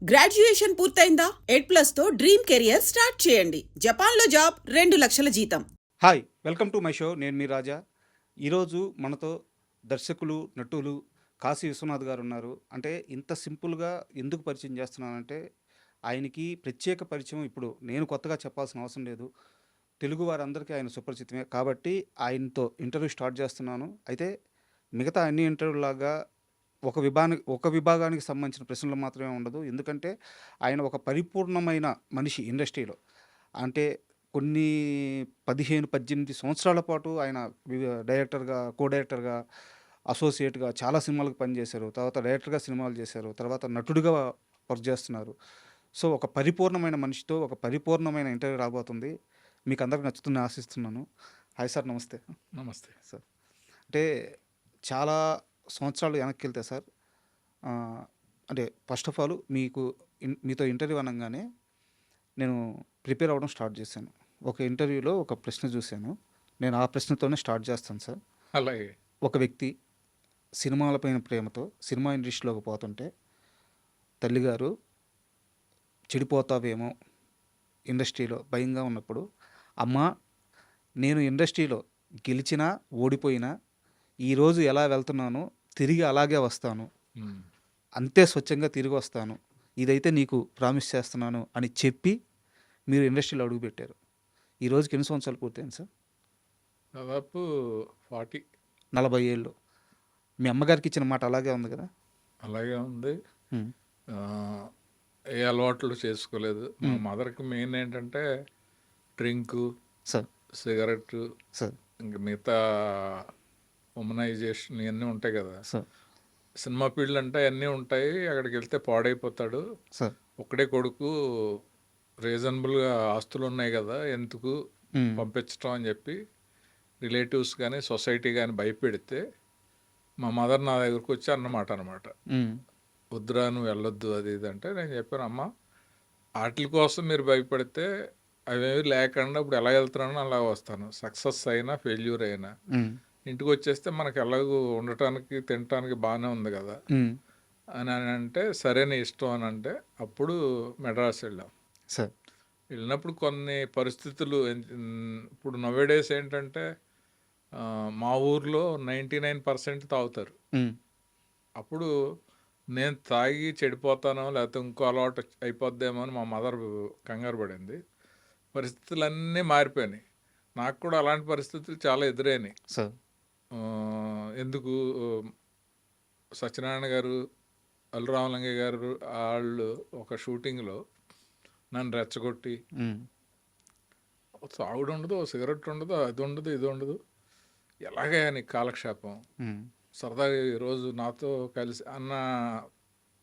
Graduation పూర్తయిందా? ఎడ్+తో dream career start చేయండి. జపాన్లో job 2,00,000 జీతం. Hi, welcome to my show. నేను మీ రాజా. ఈరోజు మనతో దర్శకులు, నటులు కాశీ విశ్వనాథ్ గారు ఉన్నారు. అంటే ఇంత సింపుల్గా ఎందుకు పరిచయం చేస్తున్నానంటే, ఆయనకి ప్రత్యేక పరిచయం ఇప్పుడు నేను కొత్తగా చెప్పాల్సిన అవసరం లేదు. తెలుగు వారందరికీ ఆయన సుపరిచితమే. కాబట్టి ఆయనతో ఇంటర్వ్యూ స్టార్ట్ చేస్తున్నాను. అయితే మిగతా అన్ని ఇంటర్వ్యూలాగా ఒక విభాగానికి సంబంధించిన ప్రశ్నలు మాత్రమే ఉండదు. ఎందుకంటే ఆయన ఒక పరిపూర్ణమైన మనిషి ఇండస్ట్రీలో. అంటే కొన్ని 15, 18 సంవత్సరాల పాటు ఆయన డైరెక్టర్గా, కో డైరెక్టర్గా, అసోసియేట్గా చాలా సినిమాలకు పనిచేశారు. తర్వాత డైరెక్టర్గా సినిమాలు చేశారు. తర్వాత నటుడిగా వర్క్ చేస్తున్నారు. సో ఒక పరిపూర్ణమైన మనిషితో ఒక పరిపూర్ణమైన ఇంటర్వ్యూ రాబోతుంది. మీకు అందరికి నచ్చుతుందని ఆశిస్తున్నాను. హాయ్ సార్, నమస్తే. నమస్తే సార్, అంటే చాలా సంవత్సరాలు వెనక్కి వెళ్తే సార్, ఆ, అంటే ఫస్ట్ ఆఫ్ ఆల్ మీతో ఇంటర్వ్యూ అనగానే నేను ప్రిపేర్ అవ్వడం స్టార్ట్ చేశాను. ఒక ఇంటర్వ్యూలో ఒక ప్రశ్న చూశాను. నేను ఆ ప్రశ్నతోనే స్టార్ట్ చేస్తాను సార్. అలాగే ఒక వ్యక్తి సినిమాలపైన ప్రేమతో సినిమా ఇండస్ట్రీలోకి పోతుంటే తల్లిగారు చెడిపోతావేమో ఇండస్ట్రీలో భయంగా ఉన్నప్పుడు, అమ్మా నేను ఇండస్ట్రీలో గెలిచినా ఓడిపోయినా ఈరోజు ఎలా వెళ్తున్నానో తిరిగి అలాగే వస్తాను, అంతే స్వచ్ఛంగా తిరిగి వస్తాను, ఇదైతే నీకు ప్రామిస్ చేస్తున్నాను అని చెప్పి మీరు ఇండస్ట్రీలో అడుగుపెట్టారు. ఈ రోజుకి ఎన్ని సంవత్సరాలు పూర్తయింది సార్? దాదాపు 40 ఏళ్ళు. మీ అమ్మగారికి ఇచ్చిన మాట అలాగే ఉంది కదా? అలాగే ఉంది. ఏ అలవాట్లు చేసుకోలేదు. మా మదర్కి మెయిన్ ఏంటంటే డ్రింకు, సార్, సిగరెట్, సార్, ఇంకా మిగతా ఉమనైజేషన్ ఇవన్నీ ఉంటాయి కదా. సార్, సినిమా ఫీల్డ్ అంటే అన్నీ ఉంటాయి. అక్కడికి వెళ్తే పాడైపోతాడు. సార్, ఒక్కడే కొడుకు, రీజనబుల్గా ఆస్తులు ఉన్నాయి కదా, ఎందుకు పంపించటం అని చెప్పి రిలేటివ్స్ కానీ సొసైటీ కానీ భయపెడితే మా మదర్ నా దగ్గరకు వచ్చి అన్నమాట వద్దురా నువ్వు వెళ్ళొద్దు అది ఇది అంటే నేను చెప్పాను, అమ్మ వాటి కోసం మీరు భయపడితే అవేవి లేకుండా ఇప్పుడు ఎలా వెళ్తున్నానో అలా వస్తాను. సక్సెస్ అయినా ఫెయిల్యూర్ అయినా ఇంటికి వచ్చేస్తే మనకు ఎలాగూ ఉండటానికి తినటానికి బాగానే ఉంది కదా అని అంటే సరే నీ ఇష్టం అని అంటే అప్పుడు మెడ్రాస్ వెళ్ళాం. సార్, వెళ్ళినప్పుడు కొన్ని పరిస్థితులు ఇప్పుడు నవేడేస్ ఏంటంటే మా ఊర్లో 99% తాగుతారు. అప్పుడు నేను తాగి చెడిపోతానో లేకపోతే ఇంకో అలవాటు అయిపోద్దేమో అని మా మదర్ కంగారు పడింది. పరిస్థితులన్నీ మారిపోయినాయి. నాకు కూడా అలాంటి పరిస్థితులు చాలా ఎదురైనాయి. సార్, ఎందుకు సత్యనారాయణ గారు, అల్లురామలింగయ్య గారు వాళ్ళు ఒక షూటింగ్లో నన్ను రెచ్చగొట్టి తాగుడు ఉండదు, సిగరెట్ ఉండదు, అది ఉండదు, ఇది ఉండదు, ఎలాగే నీకు కాలక్షేపం, సరదాగా ఈరోజు నాతో కలిసి అన్న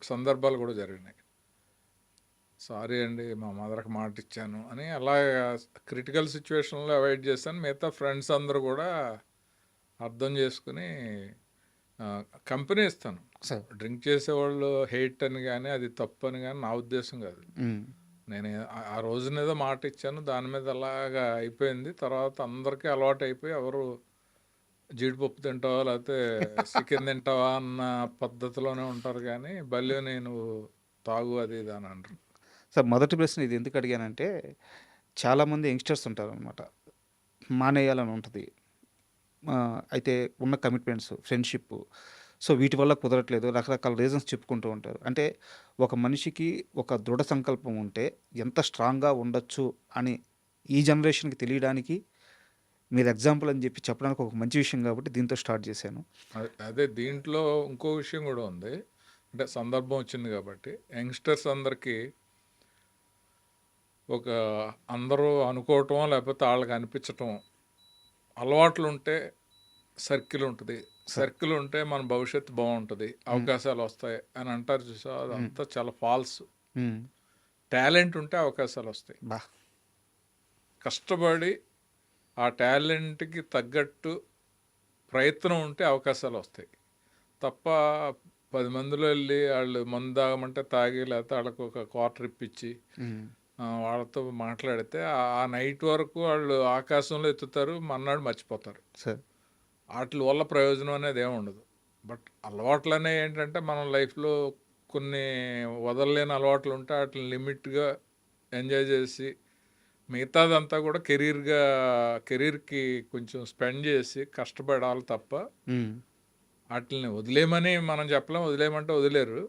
సందర్భాలు కూడా జరిగినాయి. సారీ అండి మా మదర్కి మాట ఇచ్చాను అని అలా క్రిటికల్ సిచ్యువేషన్లో అవాయిడ్ చేశాను. మిగతా ఫ్రెండ్స్ అందరూ కూడా అర్థం చేసుకుని కంపెనీ ఇస్తాను. డ్రింక్ చేసేవాళ్ళు హెయిట్ అని కానీ అది తప్పు అని కానీ నా ఉద్దేశం కాదు. నేను ఆ రోజునేదో మాట ఇచ్చాను, దాని మీద అలాగా అయిపోయింది. తర్వాత అందరికీ అలవాటు అయిపోయి ఎవరు జీడిపప్పు తింటావా లేకపోతే చికెన్ తింటావా అన్న పద్ధతిలోనే ఉంటారు, కానీ బల్లి నేను తాగు అది ఇది అని అంటారు. సార్, మొదటి ప్రశ్న ఇది ఎందుకు అడిగానంటే, చాలామంది యంగ్స్టర్స్ ఉంటారు అనమాట, మానేయాలని ఉంటుంది. అయితే ఉన్న కమిట్మెంట్స్, ఫ్రెండ్షిప్, సో వీటి వల్ల కుదరట్లేదు, రకరకాల రీజన్స్ చెప్పుకుంటూ ఉంటారు. అంటే ఒక మనిషికి ఒక దృఢ సంకల్పం ఉంటే ఎంత స్ట్రాంగ్గా ఉండొచ్చు అని ఈ జనరేషన్కి తెలియడానికి మీరు ఎగ్జాంపుల్ అని చెప్పి చెప్పడానికి ఒక మంచి విషయం కాబట్టి దీంతో స్టార్ట్ చేశాను. అదే దీంట్లో ఇంకో విషయం కూడా ఉంది. అంటే సందర్భం వచ్చింది కాబట్టి యంగ్స్టర్స్ అందరికీ ఒక అందరూ అనుకోవటం లేకపోతే వాళ్ళకి అనిపించటం, అలవాట్లు ఉంటే సర్కిల్ ఉంటుంది, సర్కిల్ ఉంటే మన భవిష్యత్తు బాగుంటుంది, అవకాశాలు వస్తాయి అని అంటారు చూసా, అదంతా చాలా ఫాల్స్. టాలెంట్ ఉంటే అవకాశాలు వస్తాయి. కష్టపడి ఆ టాలెంట్కి తగ్గట్టు ప్రయత్నం ఉంటే అవకాశాలు వస్తాయి తప్ప 10 మందిలో వెళ్ళి వాళ్ళు మందు తాగమంటే తాగి లేకపోతే వాళ్ళకు ఒక క్వార్టర్ ఇప్పించి వాళ్ళతో మాట్లాడితే ఆ నైట్ వరకు వాళ్ళు ఆకాశంలో ఎత్తుతారు, మన్నాడు మర్చిపోతారు. వాటి వల్ల ప్రయోజనం అనేది ఏమి ఉండదు. బట్ అలవాట్లు అనేవి ఏంటంటే మనం లైఫ్లో కొన్ని వదలలేని అలవాట్లు ఉంటే వాటిని లిమిట్గా ఎంజాయ్ చేసి మిగతాదంతా కూడా కెరీర్కి కొంచెం స్పెండ్ చేసి కష్టపడాలి తప్ప వాటిని వదిలేయమని మనం చెప్పలేం, వదిలేయమంటే వదిలేరు.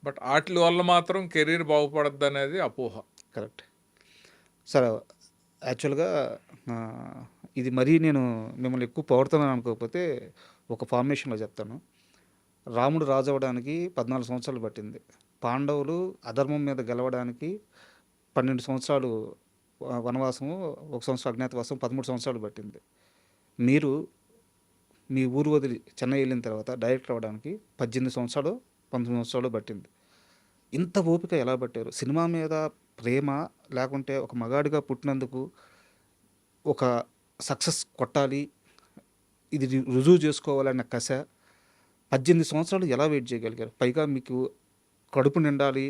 బట్ వాటి వల్ల మాత్రం కెరీర్ బాగుపడద్దు అనేది అపోహ. Correct sir. యాక్చువల్గా ఇది మరీ నేను మిమ్మల్ని ఎక్కువ పొగడుతున్నాను అనుకోకపోతే ఒక ఫార్మేషన్లో చెప్తాను. రాముడు రాజు అవ్వడానికి 14 సంవత్సరాలు పట్టింది. పాండవులు అధర్మం మీద గెలవడానికి 12 సంవత్సరాలు వనవాసము, 1 సంవత్సరం అజ్ఞాతవాసం, 13 సంవత్సరాలు పట్టింది. మీరు మీ ఊరు వదిలి చెన్నై వెళ్ళిన తర్వాత డైరెక్టర్ అవ్వడానికి 18 సంవత్సరాలు 19 సంవత్సరాలు పట్టింది. ఇంత ఓపిక ఎలా పట్టారు? సినిమా మీద ప్రేమ, లేకుంటే ఒక మగాడిగా పుట్టినందుకు ఒక సక్సెస్ కొట్టాలి, ఇది రుజువు చేసుకోవాలన్న కస, 18 సంవత్సరాలు ఎలా వెయిట్ చేయగలిగారు? పైగా మీకు కడుపు నిండాలి,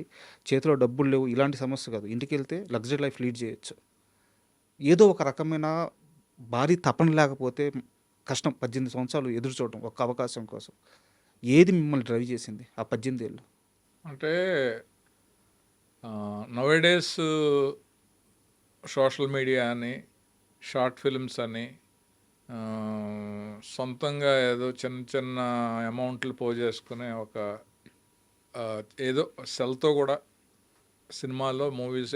చేతిలో డబ్బులు లేవు, ఇలాంటి సమస్య కాదు. ఇంటికి వెళ్తే లగ్జరీ లైఫ్ లీడ్ చేయొచ్చు. ఏదో ఒక రకమైన భారీ తపన లేకపోతే కష్టం. 18 సంవత్సరాలు ఎదురు చూడడం ఒక అవకాశం కోసం. ఏది మిమ్మల్ని డ్రైవ్ చేసింది ఆ 18 ఏళ్ళు? అంటే నవేడేస్ సోషల్ మీడియా అని, షార్ట్ ఫిల్మ్స్ అని, సొంతంగా ఏదో చిన్న చిన్న అమౌంట్లు పోజేసుకునే ఒక ఏదో సెల్తో కూడా సినిమాలో మూవీస్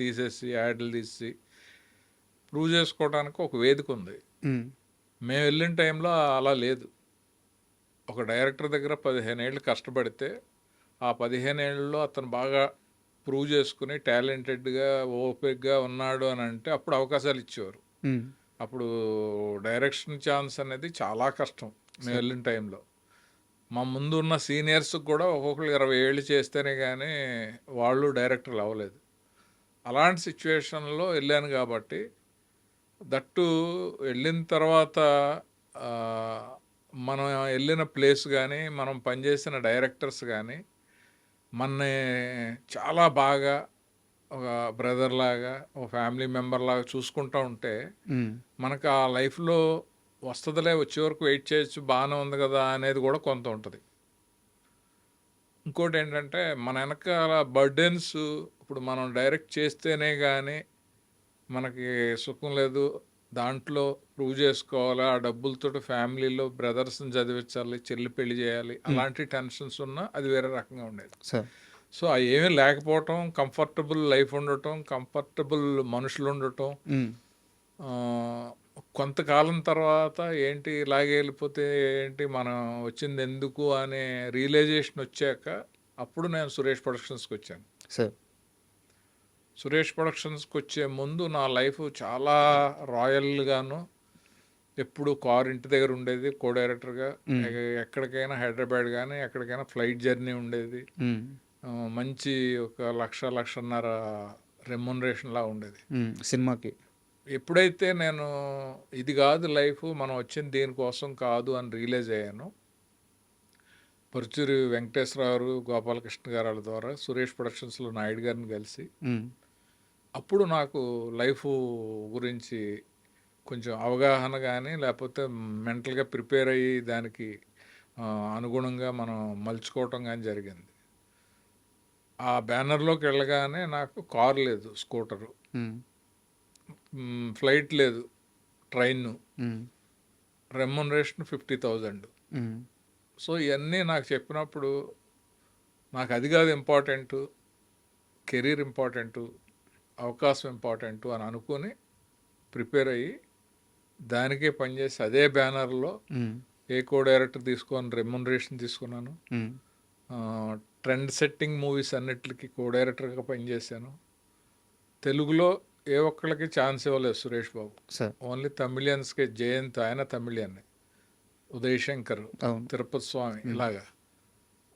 తీసేసి యాడ్లు తీసి ప్రూవ్ చేసుకోవడానికి ఒక వేదిక ఉంది. మేము వెళ్ళిన టైంలో అలా లేదు. ఒక డైరెక్టర్ దగ్గర 15 ఏళ్ళు కష్టపడితే ఆ 15 ఏళ్ళలో అతను బాగా ప్రూవ్ చేసుకుని టాలెంటెడ్గా ఓపిక్గా ఉన్నాడు అని అంటే అప్పుడు అవకాశాలు ఇచ్చేవారు. అప్పుడు డైరెక్షన్ ఛాన్స్ అనేది చాలా కష్టం మేము వెళ్ళిన టైంలో. మా ముందు ఉన్న సీనియర్స్కి కూడా ఒక్కొక్కరు 20 ఏళ్ళు చేస్తేనే కానీ వాళ్ళు డైరెక్టర్లు అవ్వలేదు. అలాంటి సిచ్యువేషన్లో వెళ్ళాను కాబట్టి దట్టు వెళ్ళిన తర్వాత మనం వెళ్ళిన ప్లేస్ కానీ మనం పనిచేసిన డైరెక్టర్స్ కానీ మనని చాలా బాగా ఒక బ్రదర్ లాగా, ఒక ఫ్యామిలీ మెంబర్ లాగా చూసుకుంటూ ఉంటే మనకు ఆ లైఫ్లో వస్తుందిలే, వచ్చే వరకు వెయిట్ చేయొచ్చు, బాగానే ఉంది కదా అనేది కూడా కొంత ఉంటుంది. ఇంకోటి ఏంటంటే మన వెనకాల బర్డెన్స్, ఇప్పుడు మనం డైరెక్ట్ చేస్తేనే కానీ మనకి సుఖం లేదు, దాంట్లో ప్రూవ్ చేసుకోవాలి, ఆ డబ్బులతో ఫ్యామిలీలో బ్రదర్స్ని చదివించాలి, చెల్లి పెళ్లి చేయాలి, అలాంటి టెన్షన్స్ ఉన్నా అది వేరే రకంగా ఉండేది. సో అవి ఏమీ లేకపోవటం, కంఫర్టబుల్ లైఫ్ ఉండటం, కంఫర్టబుల్ మనుషులు ఉండటం, కొంతకాలం తర్వాత ఏంటి ఇలాగే వెళ్ళిపోతే ఏంటి, మనం వచ్చింది ఎందుకు అనే రియలైజేషన్ వచ్చాక అప్పుడు నేను సురేష్ ప్రొడక్షన్స్కి వచ్చాను. సురేష్ ప్రొడక్షన్స్కి వచ్చే ముందు నా లైఫ్ చాలా రాయల్గాను, ఎప్పుడు కార్ ఇంటి దగ్గర ఉండేది, కో డైరెక్టర్గా. ఎక్కడికైనా హైదరాబాద్ కానీ ఎక్కడికైనా ఫ్లైట్ జర్నీ ఉండేది. మంచి ఒక 1,00,000-1,50,000 రెమ్యునరేషన్లా ఉండేది సినిమాకి. ఎప్పుడైతే నేను ఇది కాదు లైఫ్, మనం వచ్చింది దీనికోసం కాదు అని రియలైజ్ అయ్యాను, పరుచూరి వెంకటేశ్వరరావు, గోపాలకృష్ణ గారు వాళ్ళ ద్వారా సురేష్ ప్రొడక్షన్స్లో నాయుడు గారిని కలిసి అప్పుడు నాకు లైఫ్ గురించి కొంచెం అవగాహన కానీ, లేకపోతే మెంటల్గా ప్రిపేర్ అయ్యి దానికి అనుగుణంగా మనం మలుచుకోవటం కానీ జరిగింది. ఆ బ్యానర్లోకి వెళ్ళగానే నాకు కారు లేదు, స్కూటరు, ఫ్లైట్ లేదు, ట్రైన్, రెమ్యునరేషన్ 50,000. సో ఇవన్నీ నాకు చెప్పినప్పుడు నాకు అది కాదు ఇంపార్టెంటు, కెరీర్ ఇంపార్టెంటు, అవకాశం ఇంపార్టెంటు అని అనుకుని ప్రిపేర్ అయ్యి దానికే పనిచేసి అదే బ్యానర్లో ఏ కో డైరెక్టర్ తీసుకొని రెమ్యునరేషన్ తీసుకున్నాను. ట్రెండ్ సెట్టింగ్ మూవీస్ అన్నిటికీ కో డైరెక్టర్గా పనిచేశాను. తెలుగులో ఏ ఒక్కళ్ళకి ఛాన్స్ ఇవ్వలేదు సురేష్ బాబు, ఓన్లీ తమిళియన్స్కే. జయంత్ ఆయన తమిళియన్, ఉదయ్ శంకర్, తిరుపతి స్వామి, ఇలాగా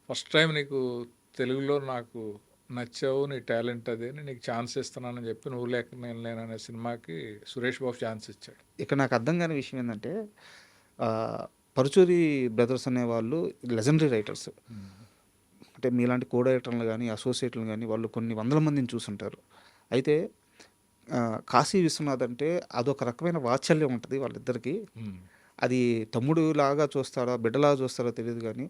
ఫస్ట్ టైం నీకు తెలుగులో నాకు నచ్చావు, నీ టాలెంట్ అదే, నీకు ఛాన్స్ ఇస్తున్నానని చెప్పి నువ్వు లేక నేను లేననే సినిమాకి సురేష్ బాబు ఛాన్స్ ఇచ్చాడు. ఇక్కడ నాకు అర్థం కాని విషయం ఏంటంటే పరుచూరి బ్రదర్స్ అనేవాళ్ళు లెజెండరీ రైటర్స్. అంటే మీలాంటి కో డైరెక్టర్లు కానీ అసోసియేట్లు కానీ వాళ్ళు కొన్ని వందల మందిని చూసుంటారు. అయితే కాశీ విశ్వనాథ్ అంటే అదొక రకమైన వాత్సల్యం ఉంటుంది వాళ్ళిద్దరికీ. అది తమ్ముడు లాగా చూస్తారా బిడ్డలాగా చూస్తారో తెలియదు కానీ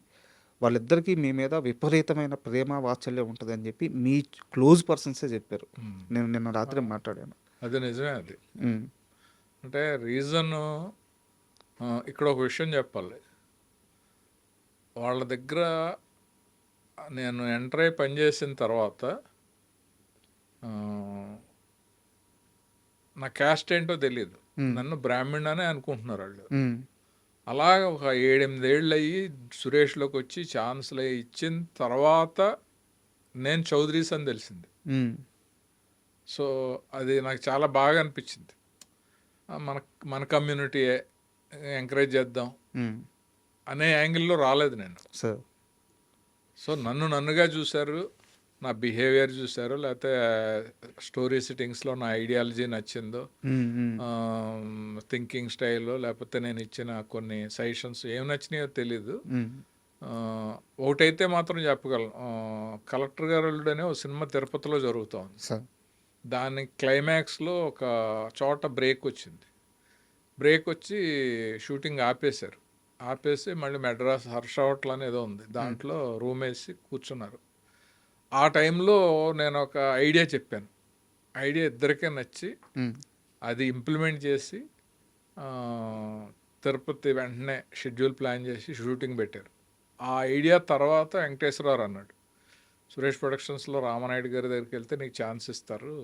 వాళ్ళిద్దరికీ మీ మీద విపరీతమైన ప్రేమ వాత్సల్యం ఉంటుందని చెప్పి మీ క్లోజ్ పర్సన్సే చెప్పారు. నేను నిన్న రాత్రి మాట్లాడాను. అది నిజమే. అది ఉమ్, అంటే రీజను ఇక్కడ ఒక విషయం చెప్పాలి. వాళ్ళ దగ్గర నేను ఎంటర్ అయి పనిచేసిన తర్వాత ఆ, నా క్యాస్ట్ ఏంటో తెలియదు. నన్ను బ్రాహ్మణ్ అనే అనుకుంటున్నారు వాళ్ళు. ఉమ్, అలాగ ఒక 7-8 ఏళ్ళు అయ్యి సురేష్లోకి వచ్చి ఛాన్స్లు ఇచ్చిన తర్వాత నేను చౌదరీస్ అని తెలిసింది. ఉమ్, సో అది నాకు చాలా బాగా అనిపించింది. మన మన కమ్యూనిటీ ఎంకరేజ్ చేద్దాం ఉమ్, అనే యాంగిల్లో రాలేదు నేను. సార్ సో నన్నుగా చూశారు, నా బిహేవియర్ చూశారు, లేకపోతే స్టోరీ సిట్టింగ్స్లో నా ఐడియాలజీ నచ్చిందో, ఉమ్, ఉమ్, థింకింగ్ స్టైల్లో, లేకపోతే నేను ఇచ్చిన కొన్ని సజెషన్స్ ఏం నచ్చినాయో తెలీదు. ఉమ్, ఒకటైతే మాత్రం చెప్పగలను, కలెక్టర్ గారు అనే ఒక సినిమా తిరుపతిలో జరుగుతోంది. సార్ దాని క్లైమాక్స్లో ఒక చోట బ్రేక్ వచ్చింది. బ్రేక్ వచ్చి షూటింగ్ ఆపేసి మళ్ళీ మెడ్రాస్ హర్ష హోటల్ అనేది ఉంది, దాంట్లో రూమ్ వేసి కూర్చున్నారు. ఆ టైంలో నేను ఒక ఐడియా చెప్పాను. ఐడియా ఇద్దరికే నచ్చి ఉమ్, అది ఇంప్లిమెంట్ చేసి తిరుపతి వెంటనే షెడ్యూల్ ప్లాన్ చేసి షూటింగ్ పెట్టారు. ఆ ఐడియా తర్వాత వెంకటేశ్వరరావు అన్నాడు, సురేష్ ప్రొడక్షన్స్లో రామనాయుడు గారి దగ్గరికి వెళ్తే నీకు ఛాన్స్ ఇస్తారు,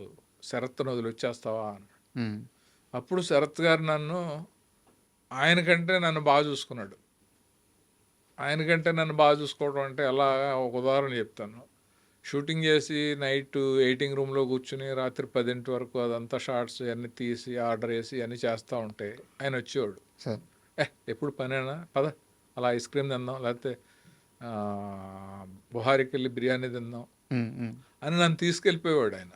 శరత్ను వదిలి వచ్చేస్తావా అన్నాడు. ఉమ్, అప్పుడు శరత్ గారు ఆయనకంటే నన్ను బాగా చూసుకున్నాడు. ఆయనకంటే నన్ను బాగా చూసుకోవడం అంటే ఎలా, ఒక ఉదాహరణ చెప్తాను. షూటింగ్ చేసి నైట్ ఎయిటింగ్ రూమ్లో కూర్చుని రాత్రి 10 వరకు అదంతా షార్ట్స్ అన్నీ తీసి ఆర్డర్ వేసి అన్నీ చేస్తూ ఉంటే ఆయన వచ్చేవాడు. సార్ ఎప్పుడు పనేనా, పద అలా ఐస్ క్రీమ్ తిందాం, లేకపోతే బుహారికి వెళ్ళి బిర్యానీ తిందాం ఉమ్, ఉమ్, అని నన్ను తీసుకెళ్ళిపోయేవాడు ఆయన.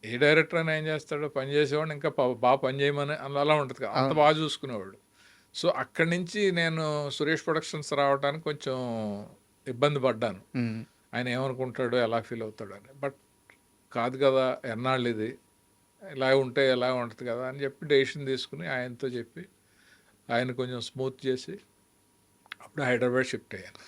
ఏ డైరెక్టర్ అని ఏం చేస్తాడో, పని చేసేవాడు ఇంకా బాగా పని చేయమని అలా ఉంటుంది కదా, అంత బాగా చూసుకునేవాడు. సో అక్కడి నుంచి నేను సురేష్ ప్రొడక్షన్స్ రావడానికి కొంచెం ఇబ్బంది పడ్డాను. ఉమ్, ఆయన ఏమనుకుంటాడో, ఎలా ఫీల్ అవుతాడో అని. బట్ కాదు కదా, ఎన్నాళ్ళు ఇది ఇలా ఉంటే ఎలా ఉంటుంది కదా అని చెప్పి డెసిషన్ తీసుకుని ఆయనతో చెప్పి ఆయన కొంచెం స్మూత్ చేసి అప్పుడు హైదరాబాద్ షిఫ్ట్ అయ్యాను.